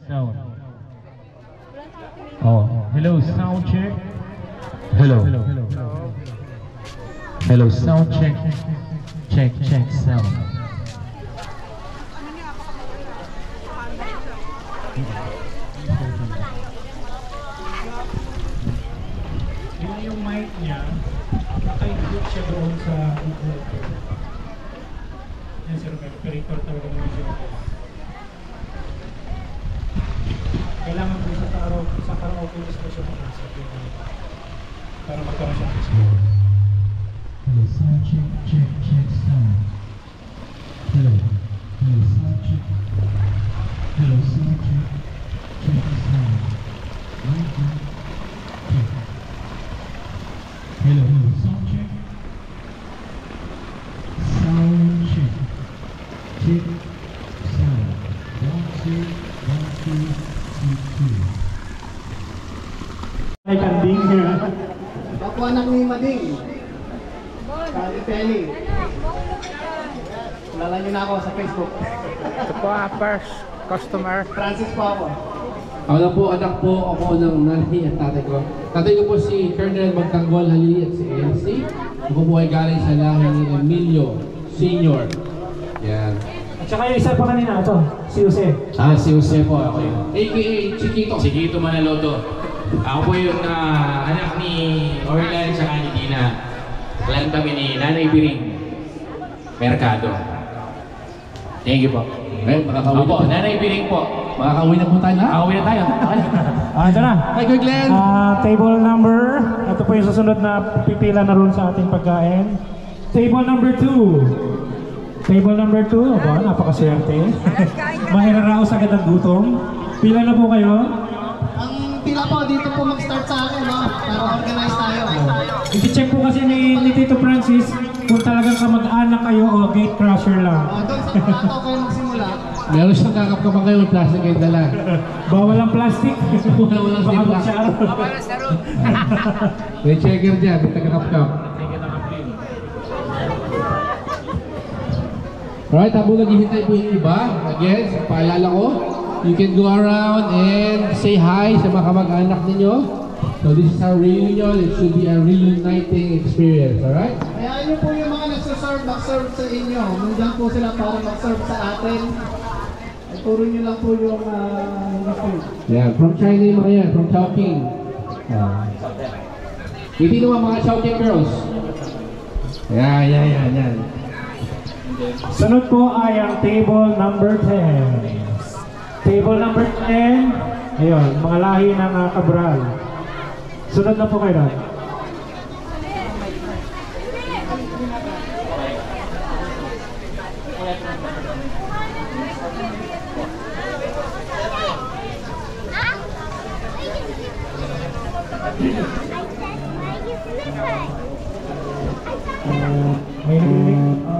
Sound. Oh, hello, sound check. Hello. Hello, sound check. Check, sound. Yung mic niya, naka-include siya doon sa include. Yan sir, may operator talaga ng video. Kailangan mo sa karaoke gusto siya makasap para magkaroon siya ng score. Hello, sound check, sound. Hello, sound check. Hello, sound check, sound. Check. Hello, sound check. Sound check. Check, sound. 1, 2, 1, 2. Ay, kanding niya. Ako anak ni Mading. Kali Penny. Kilala niyo na ako sa Facebook. Ito po, first customer. Francis po ako. Ako po, anak po ako ng nanay at tatay ko. Tatay ko po si Colonel Magtanggol Halili at si ALC. Ako po ay galing sa lahi ni Emilio Senior. Yan. At saka yung isa pa kanina, ito, si Jose. Si Jose po ako yun. A.K.A. Chiquito. Chiquito Manaloto. Ako po yung anak ni Orlan at ni Dina. Klan kami ni Nanay Biring Mercado. Thank you po. Makakauwi Opo, Nanay Biring po. Makakauwi na po tayo na. Makakauwi na tayo. Ito na. Hi, Kuya Glenn! Table number. Ito po yung susunod na pipila na ron sa ating pagkain. Table number 2. Table number 2. Aba, napakaswerte. Mahiraraos agad ang gutom. Pila na po kayo. Ang pila po, dito po mag-start sa akin, no? Para organize tayo. I-check po kasi ni Tito Francis kung talagang kamag-anak kayo o gate crusher lang. Doon sa plato kayo magsimula. Meron siyang kakapkapan kayo ng plastic kayo dala. Bawal ang plastic. Walang Baka ziplock. magsyaro. May checker dyan, may tagakapkap. Alright, habang naghihintay po yung iba, again, paalala ko, you can go around and say hi sa mga kamag-anak ninyo. So this is our reunion, it should be a reuniting experience, alright? Kaya nyo po yung mga nagsaserve, mag-serve sa inyo. Nandiyan po sila para mag-serve sa atin. Ay puro nyo lang po yung food. Yeah, from China yung mga yan, from Chowking. Hindi naman mga Chowking girls. Yan. Sunod po ay ang table number 10. Table number 10. Ayun, mga lahi ng Cabral. Sunod na po kayo na.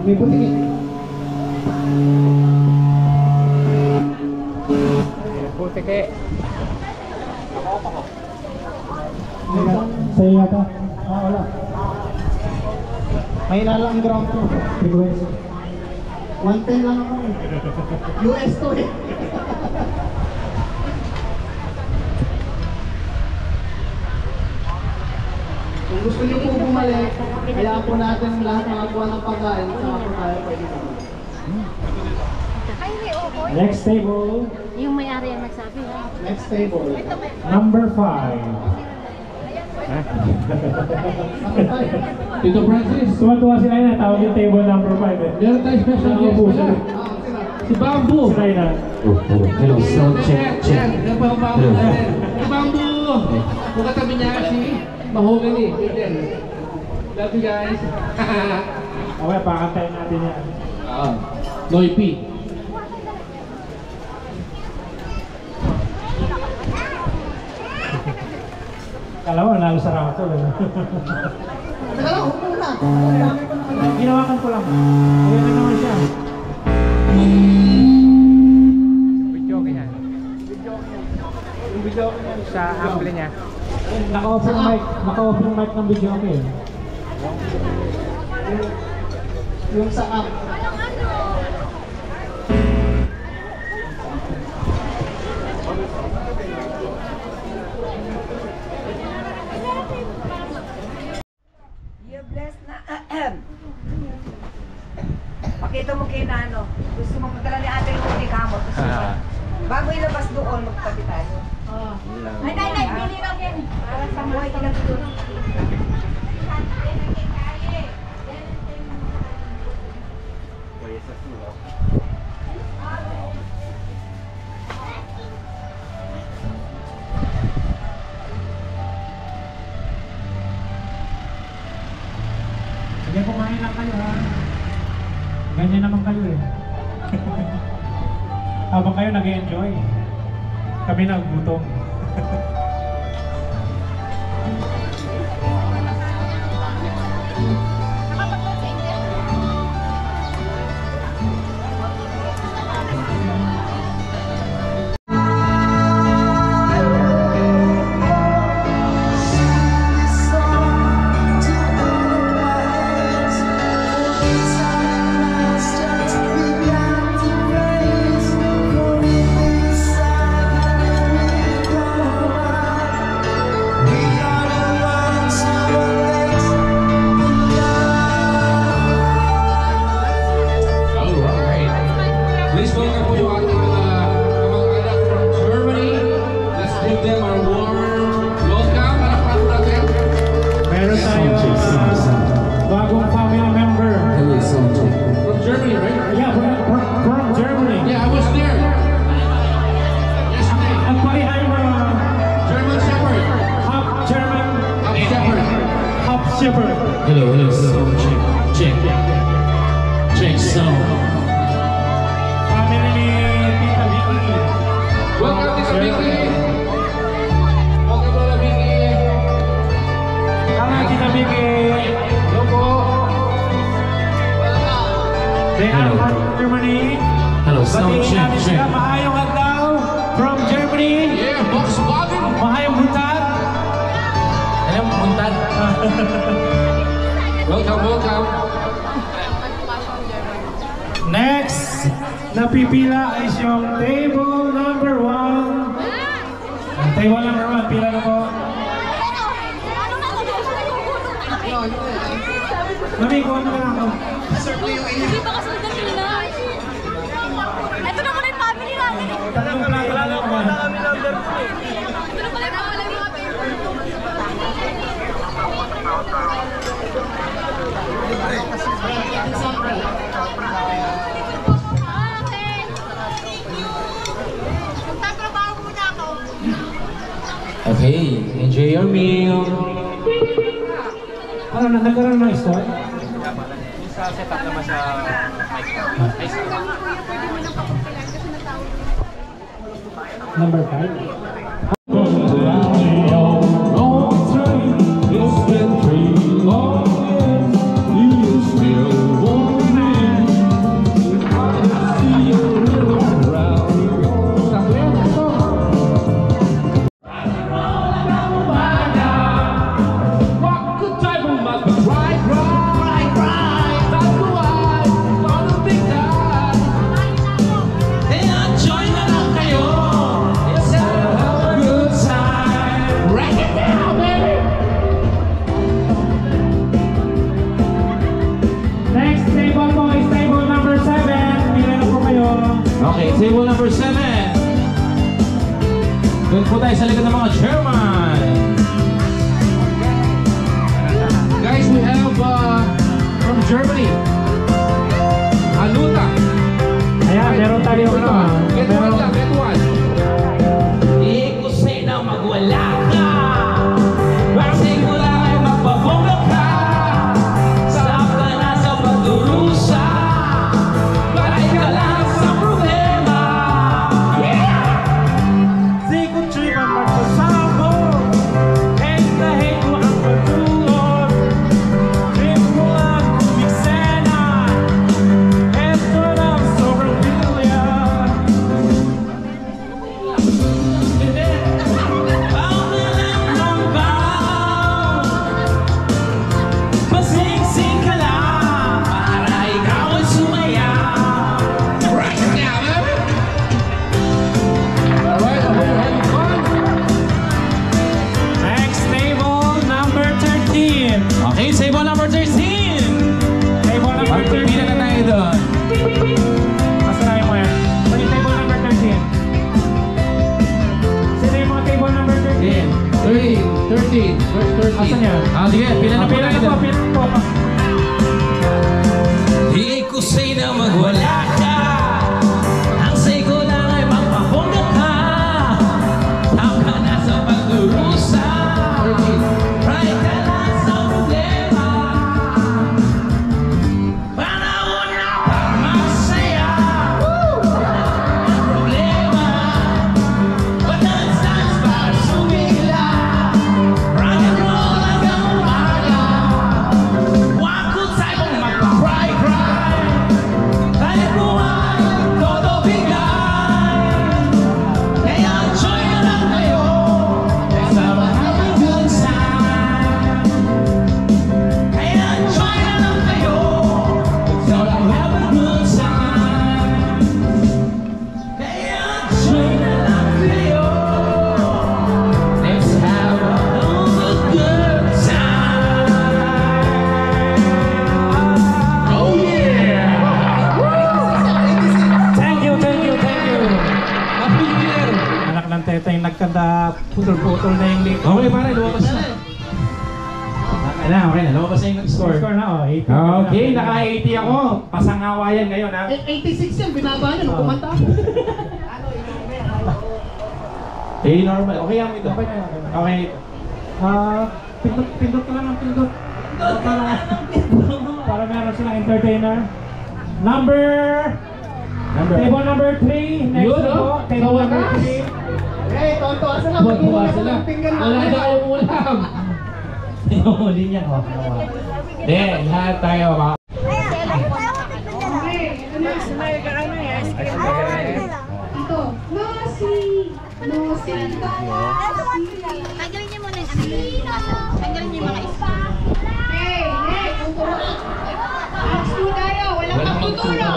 May puti. Puti kaya. Sa'yo yata? Wala. Mahina lang ang ground ko. Frequency. 110 lang ako. US to eh. Kung gusto niyo po bumalik, kaya po natin lahat mga kuha ng pagkain sa mga tayo pwede po. Next table, Yung may-ari ang nagsabi, ha? Next table. number 5. Tito Francis, Tuwa-tuwa sila na tawag yung table number 5 eh. meron tayo special guest pala. Si Bamboo. Sila na. Hello, sound check. Yan pa ang Bamboo natin. Si Bamboo. Kung katabi niya si Mahogany. Love you guys. Okay, pakantayin natin yan. Loy P. Kala mo, nalo sa raffle. Teka lang, huwag muna. Ginawakan ko lang. Ayan na naman siya. Video kaya. Sa ample niya. Naka-open mic ng video ko eh. Yung sa app. Bago ilabas doon, magtabi tayo. Ay, pili lang yan. Para sa mga ilang doon. Sige, kumain lang kayo ha. Ganyan naman kayo eh. Habang kayo nag-enjoy, kami nagutom. Please welcome po yung ating mga kamag-anak from Germany. Let's give them our warm welcome. Palakpakan natin. Meron tayo bagong family member. From Germany, right? Yeah, from Germany. Yeah, I was there. Yesterday. At parihay mga German Shepherd. half German, Half Shepherd. half shepherd. Hello, sound check. Check sound. Family ni Tita Vicky. Welcome, Tita Vicky. Welcome, Lola Vicky. Tama, Tita Vicky. Hello po. They are from Germany. Hello, sound Batiin natin check. sila. Mahayong adlaw from Germany. Yeah, Volkswagen. Mahayong buntag. Alam, puntad. Welcome. Next, napipila is yung table number 1. Table number 1, pila na po. Mami, kuha mo na ako. Hindi pa kasundan nila. Ito na muna yung family natin. Tatlong plato lang ako. Ito na pala yung family natin. Magtatrabaho muna ako. Okay, enjoy your meal. Ano na, nagkaroon ng store? Sa setup naman sa mic. Number 5. Next table po is table number 7. Pila na po kayo. Okay, table number 7. Doon po tayo sa likod ng mga German. Guys, we have from Germany. Aluta. Ayan, meron tayo Get one lang, get one. Di ko sa'yo magwala ka. Kasi wala ay magpabunga ka. Sarap ka na sa pagdurusa. Bakit ka lang sa problema. Yeah! Siguro siya magkasama. Hate na hate mo ang pagtulog. Trip mo ang kumiksena. Esto lang sobrang bilya. 13. Verse 13. Asan yan? Ah, sige, pila na po Pila na tayo. po, pila na po. Di ko say na magwala ka. Ang say ko lang ay magpapongga ka. Tao ka na sa pagdurusa. Right ka na sa problema. Panahon na para magsaya. Ang problema Patansans para sumila. Rock and roll hanggang umaga. Wakot sa'yo mong magpa-cry-cry. Kahit buhay, todo bigay. Kaya enjoy na lang kayo. Kasama ng good time. Kaya enjoy na lang kayo. So lang have a good time. Kaya enjoy na lang kayo. Let's have a good time. Oh yeah! Thank you, thank you, thank you. Happy New Year! Anak ng teteng nagkanda, putol-putol na yung link. Okay, pare, lumabas na. Okay na, lumabas na yung score. Score na, oh. 80. Okay, naka-80 ako. Pasangawayan ngayon, ha? 86 yan, binaba na nung kumanta ako. Eh, normal. Okay yan ito. Okay na, okay na. Okay. Pindot ka lang ang pindot. Para meron silang entertainer. Table number 3. Next Yun, na po. oh. Table Sa number wakas. 3. Eh, tontuwa sila. Buwa sila. Magkinuha ng pinggan Wala natin. na kayong ulam. Yung huli niya, oh. Hindi, lahat tayo. Ito. Nosi. Tanggalin niyo muna yung tanggalin niyo yung mga isa. Okay, next. Next po tayo. Walang magtuturo.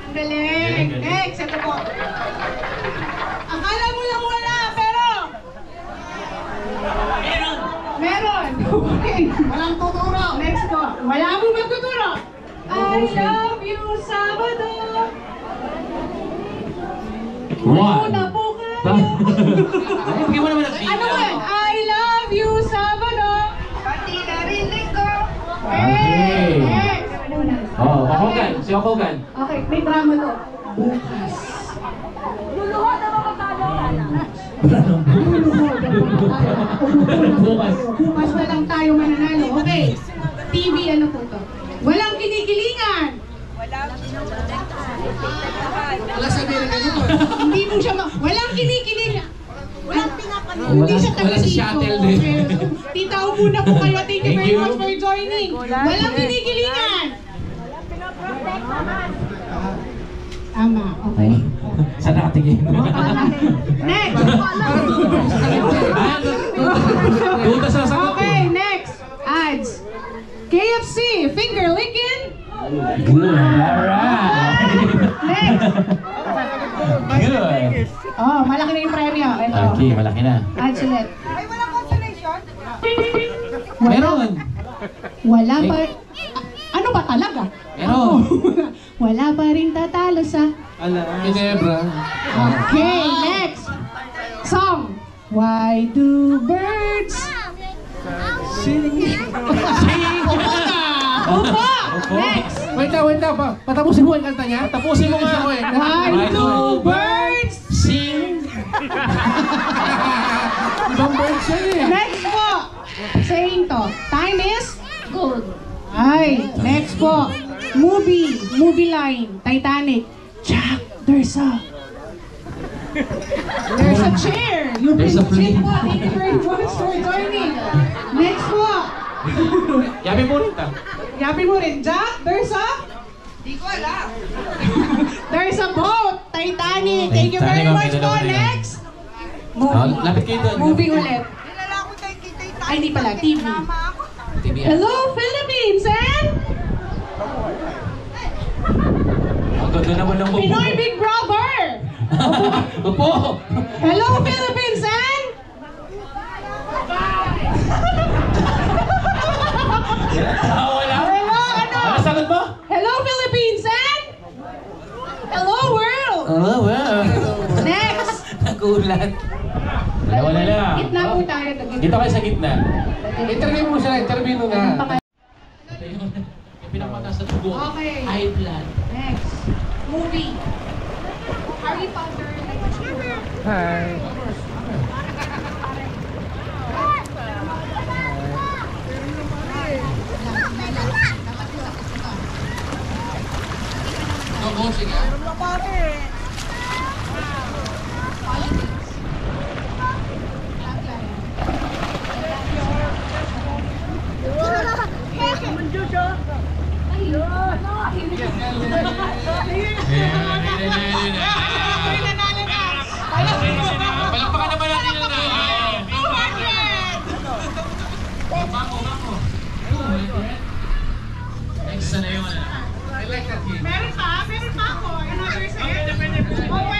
Ang galing. Next. Ito po. Akala mo lang wala, pero... Meron. Okay. Walang tuturo. Next po. Wala mo magtuturo. I love you, Sabado. Una po kayo. Bigyan mo naman ang Ano man? I love you, Sabado. Pati na rin ko. Okay. Next. Oh, Okogan. Si Okogan. Okay, may drama to. Bukas. Luluhod na mga talo. Bukas. Bukas na lang tayo mananalo. Okay. TV, ano po to? Walang kinikilingan. Wala sabihin na ganun. Hindi mo siya walang kinikilingan. Walang pinapanood. Hindi siya Wala si shuttle din. Tita, muna po kayo. Thank you Thank very you. much for joining. Walang kinikilingan. Tama, okay. Saan nakatingin? Next. Duda sa sagot ko. Okay, next. Ads. KFC, finger licking. Good. Alright. Next. Good. Oh, malaki na yung premyo. Ito. Okay, malaki na. Ads ulit. Ay, walang consolation? Meron. Wala pa. Ano ba talaga? Meron. Wala pa rin tatalo sa... Ginebra. Okay, next. Song. Why do birds sing? Upo! Next. Wait lang. Patapusin mo yung kanta niya. Tapusin mo nga. Why do birds? Sing. Ibang birds yan eh. Next po. Saying to. Time is good. Ay, next po. Movie line. Titanic. Jack, there's a chair. You There's a can plane. sit po. Thank you very much for joining. Next po. Yabi mo rin ta. Yapin mo rin. Jack, there's a... Di ko alam. There's a boat. Titanic. Thank you very Titanic, much okay, po. dalawa na yun. Next. Lapit kayo doon. Movie ulit. Nilala ko tayo kita yung Ay, hindi pala. TV. tama ako. Hello, Philippines and Ang ganda naman ng bubo. Pinoy Big Brother. Upo. Hello, Philippines and Wala. Hello, ano? Ano sagot mo? Hello, Philippines and Hello, world. Oh, well. Next. nagulat. Dalawa na lang. Gitna po tayo. Dito kayo sa gitna. Interview mo siya, interview mo na. Yung pinapataas sa dugo. Okay. High blood. Next. Movie. Harry Potter. Oo, sige. Palakpakan naman natin na. Next na yun. Meron pa ako. Another set.